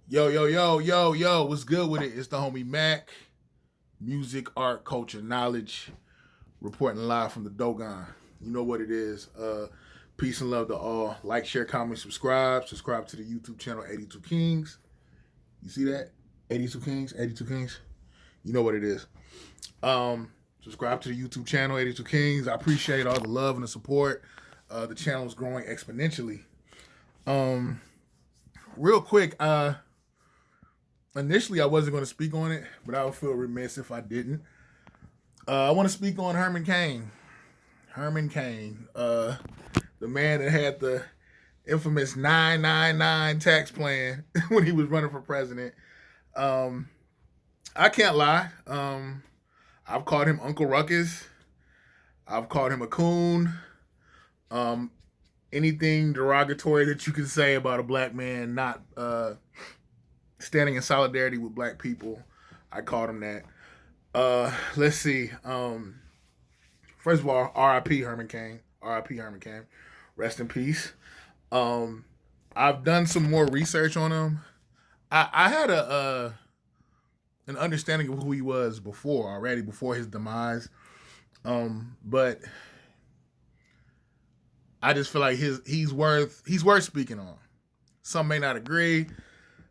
Yo, what's good with it? It's the homie Mac, music, art, culture, knowledge, reporting live from the Dogon. You know what it is. Peace and love to all. Like, share, comment, subscribe. Subscribe to the YouTube channel 82 Kings. You see that? 82 Kings, 82 Kings. You know what it is. Subscribe to the YouTube channel 82 Kings. I appreciate all the love and the support. The channel is growing exponentially. Real quick, initially, I wasn't going to speak on it, but I would feel remiss if I didn't. I want to speak on Herman Cain. Herman Cain, the man that had the infamous 999 tax plan when he was running for president. I can't lie. I've called him Uncle Ruckus. I've called him a coon. Anything derogatory that you can say about a black man not standing in solidarity with black people, I called him that. Let's see. First of all, R.I.P. Herman Cain. R.I.P. Herman Cain. Rest in peace. I've done some more research on him. I had an understanding of who he was before his demise. But I just feel like he's worth speaking on. Some may not agree.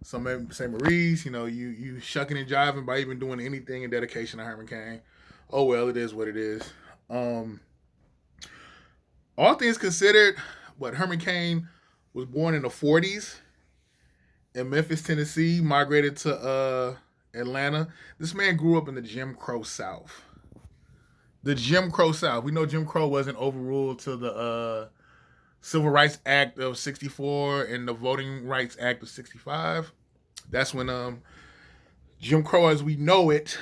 Some may say Maurice, you shucking and jiving by even doing anything in dedication to Herman Cain. Oh well, it is what it is. All things considered, Herman Cain was born in the 40s in Memphis, Tennessee, migrated to Atlanta. This man grew up in the Jim Crow South. The Jim Crow South. We know Jim Crow wasn't overruled till the Civil Rights Act of 64 and the Voting Rights Act of 65. That's when Jim Crow as we know it,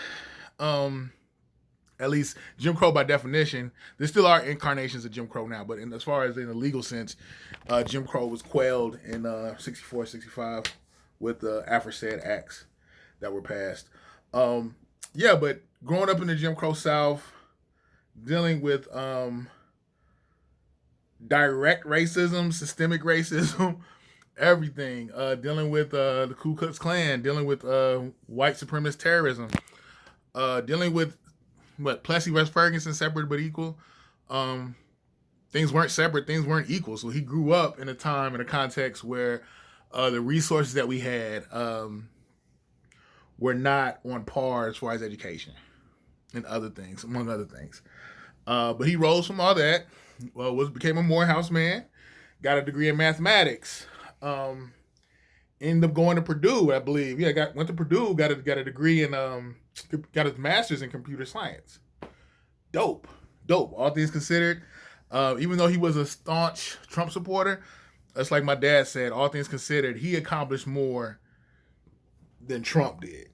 at least Jim Crow by definition, there still are incarnations of Jim Crow now, but as far as in a legal sense, Jim Crow was quelled in 64, 65 with the aforesaid acts that were passed. But growing up in the Jim Crow South, dealing with direct racism, systemic racism, everything. Dealing with the Ku Klux Klan, dealing with white supremacist terrorism, dealing with Plessy vs. Ferguson, separate but equal. Things weren't separate, things weren't equal. So he grew up in a time, in a context where the resources that we had were not on par as far as education and other things, among other things. But he rose from all that. Became a Morehouse man, got a degree in mathematics. Ended up going to Purdue, I believe. Went to Purdue, got a degree in, got his master's in computer science. Dope. All things considered, even though he was a staunch Trump supporter, that's like my dad said. All things considered, he accomplished more than Trump did.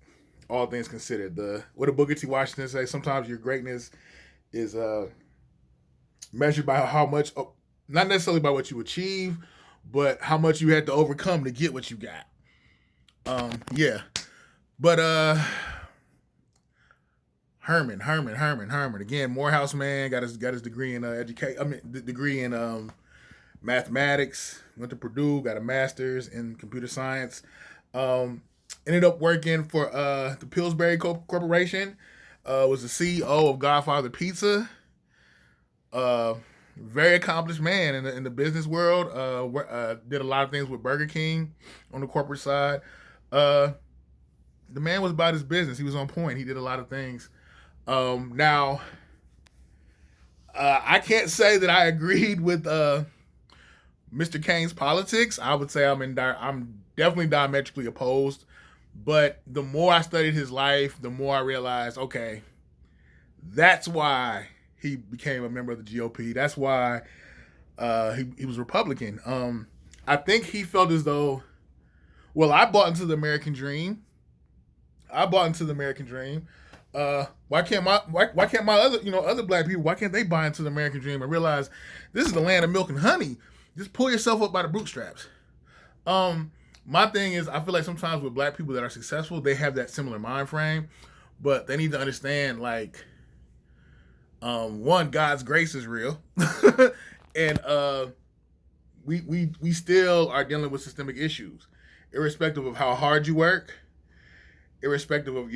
All things considered, what did Booker T. Washington say? Sometimes your greatness is measured by how much, not necessarily by what you achieve, but how much you had to overcome to get what you got. But Herman again, Morehouse man, got his degree in degree in mathematics. Went to Purdue, got a master's in computer science. Ended up working for the Pillsbury Corporation. Was the CEO of Godfather Pizza. Very accomplished man in the business world. Did a lot of things with Burger King on the corporate side. The man was about his business. He was on point. He did a lot of things. Now, I can't say that I agreed with Mr. Cain's politics. I would say I'm definitely diametrically opposed. But the more I studied his life, the more I realized, okay, that's why he became a member of the GOP. That's why he was Republican. I think he felt as though, I bought into the American dream. Why can't my other black people, why can't they buy into the American dream and realize this is the land of milk and honey? Just pull yourself up by the bootstraps. My thing is, I feel like sometimes with black people that are successful, they have that similar mind frame, but they need to understand, like, one, God's grace is real, and we still are dealing with systemic issues, irrespective of how hard you work, irrespective of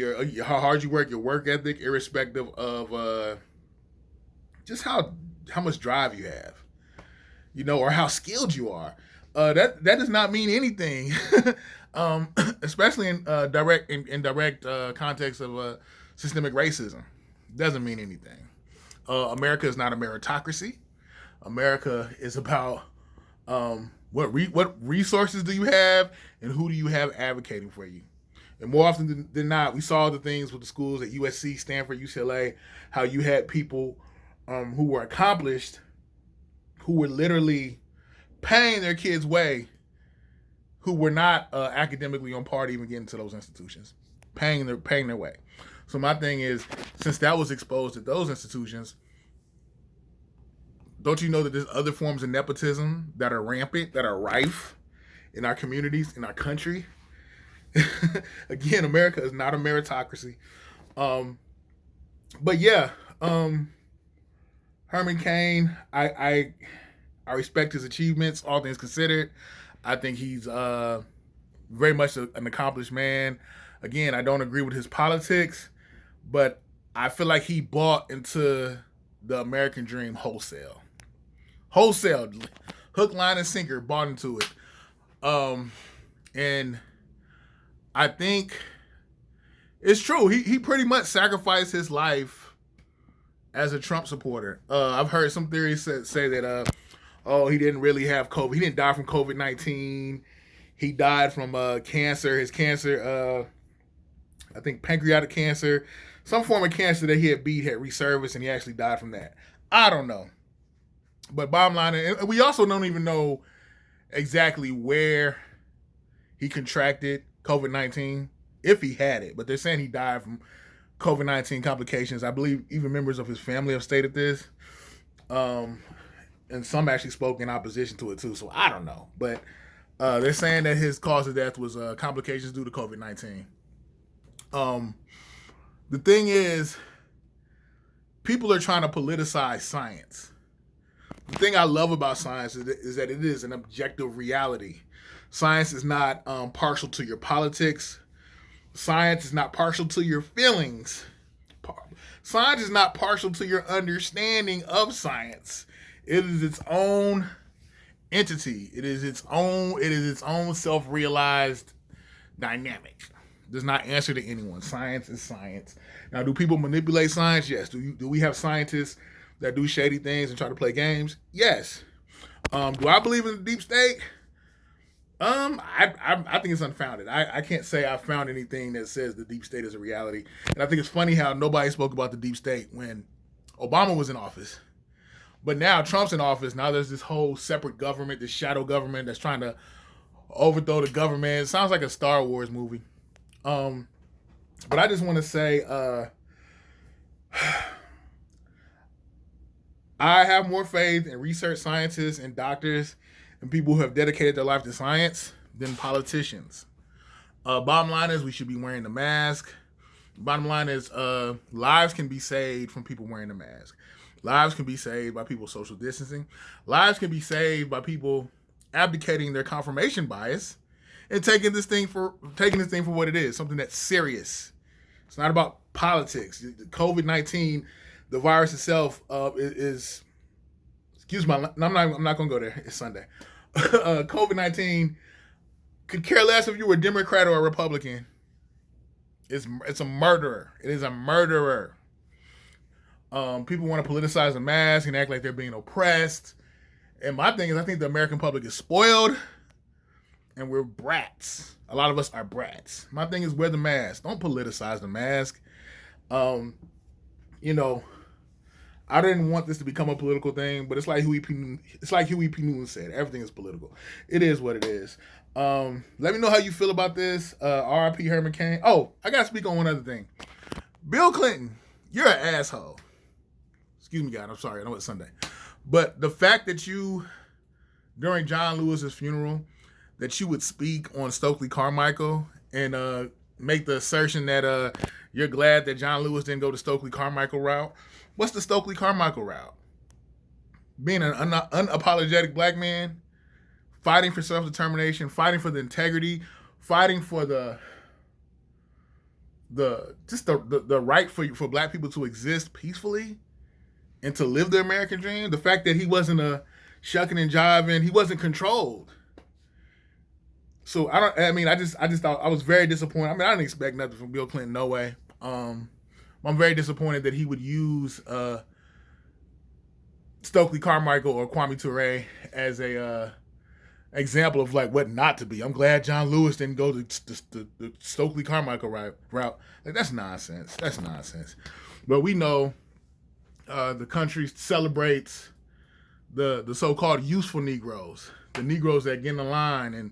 how hard you work, your work ethic, irrespective of just how much drive you have, or how skilled you are. That does not mean anything, especially in direct context of systemic racism. Doesn't mean anything. America is not a meritocracy. America is about what resources do you have and who do you have advocating for you. And more often than not, we saw the things with the schools at USC, Stanford, UCLA, how you had people who were accomplished, who were literally paying their kids' way, who were not academically on par to even get into those institutions, paying their way. So my thing is, since that was exposed at those institutions, don't you know that there's other forms of nepotism that are rampant, that are rife in our communities, in our country? Again, America is not a meritocracy. But yeah, Herman Cain, I respect his achievements, all things considered. I think he's very much an accomplished man. Again, I don't agree with his politics, but I feel like he bought into the American dream wholesale. Hook, line, and sinker, bought into it. And I think it's true. He pretty much sacrificed his life as a Trump supporter. I've heard some theories say that, he didn't really have COVID. He didn't die from COVID-19. He died from cancer. His cancer, I think pancreatic cancer, some form of cancer that he had resurfaced, and he actually died from that. I don't know. But bottom line, and we also don't even know exactly where he contracted COVID-19, if he had it. But they're saying he died from COVID-19 complications. I believe even members of his family have stated this. And some actually spoke in opposition to it too. So I don't know. But they're saying that his cause of death was complications due to COVID-19. The thing is, people are trying to politicize science. The thing I love about science is that it is an objective reality. Science is not partial to your politics. Science is not partial to your feelings. Science is not partial to your understanding of science. It is its own entity. It is its own self-realized dynamic. It does not answer to anyone. Science is science. Now, do people manipulate science? Yes. Do we have scientists that do shady things and try to play games? Yes. Do I believe in the deep state? I think it's unfounded. I can't say I found anything that says the deep state is a reality. And I think it's funny how nobody spoke about the deep state when Obama was in office. But now Trump's in office. Now there's this whole separate government, this shadow government that's trying to overthrow the government. It sounds like a Star Wars movie. But I just want to say, I have more faith in research scientists and doctors and people who have dedicated their life to science than politicians. Bottom line is we should be wearing the mask. Bottom line is lives can be saved from people wearing the mask. Lives can be saved by people social distancing. Lives can be saved by people abdicating their confirmation bias and taking this thing for what it is, something that's serious. It's not about politics. COVID-19, the virus itself is excuse me, I'm not gonna go there. It's Sunday. COVID-19 could care less if you were a Democrat or a Republican. It's a murderer. It is a murderer. People want to politicize the mask and act like they're being oppressed. And my thing is, I think the American public is spoiled and we're brats. A lot of us are brats. My thing is, wear the mask. Don't politicize the mask. I didn't want this to become a political thing, but it's like Huey P. Newton said, everything is political. It is what it is. Let me know how you feel about this. R.I.P. Herman Cain. Oh, I got to speak on one other thing. Bill Clinton, you're an asshole. Excuse me, God. I'm sorry. I know it's Sunday. But the fact that you, during John Lewis's funeral, that you would speak on Stokely Carmichael and make the assertion that you're glad that John Lewis didn't go the Stokely Carmichael route. What's the Stokely Carmichael route? Being an unapologetic black man, fighting for self-determination, fighting for the integrity, fighting for the right for black people to exist peacefully and to live the American dream. The fact that he wasn't a shucking and jiving, he wasn't controlled. So I just thought I was very disappointed. I mean, I didn't expect nothing from Bill Clinton, no way. I'm very disappointed that he would use Stokely Carmichael or Kwame Ture as a example of like what not to be. I'm glad John Lewis didn't go the Stokely Carmichael route. Like that's nonsense. That's nonsense. But we know the country celebrates the so-called useful Negroes, the Negroes that get in the line and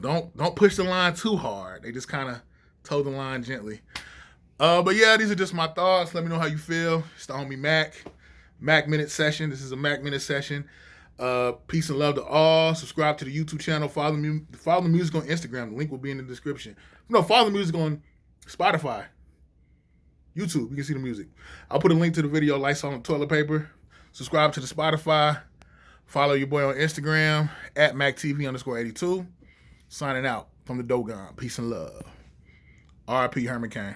don't push the line too hard. They just kind of toe the line gently. But yeah, these are just my thoughts. Let me know how you feel. It's the homie Mac Minute Session. This is a Mac Minute Session. Peace and love to all. Subscribe to the YouTube channel. Follow the music on Instagram. The link will be in the description. No, follow the music on Spotify, YouTube. You can see the music. I'll put a link to the video, Lights on Toilet Paper. Subscribe to the Spotify. Follow your boy on Instagram at MACKTV_82. Signing out from the Dogon. Peace and love. R.I.P. Herman Cain.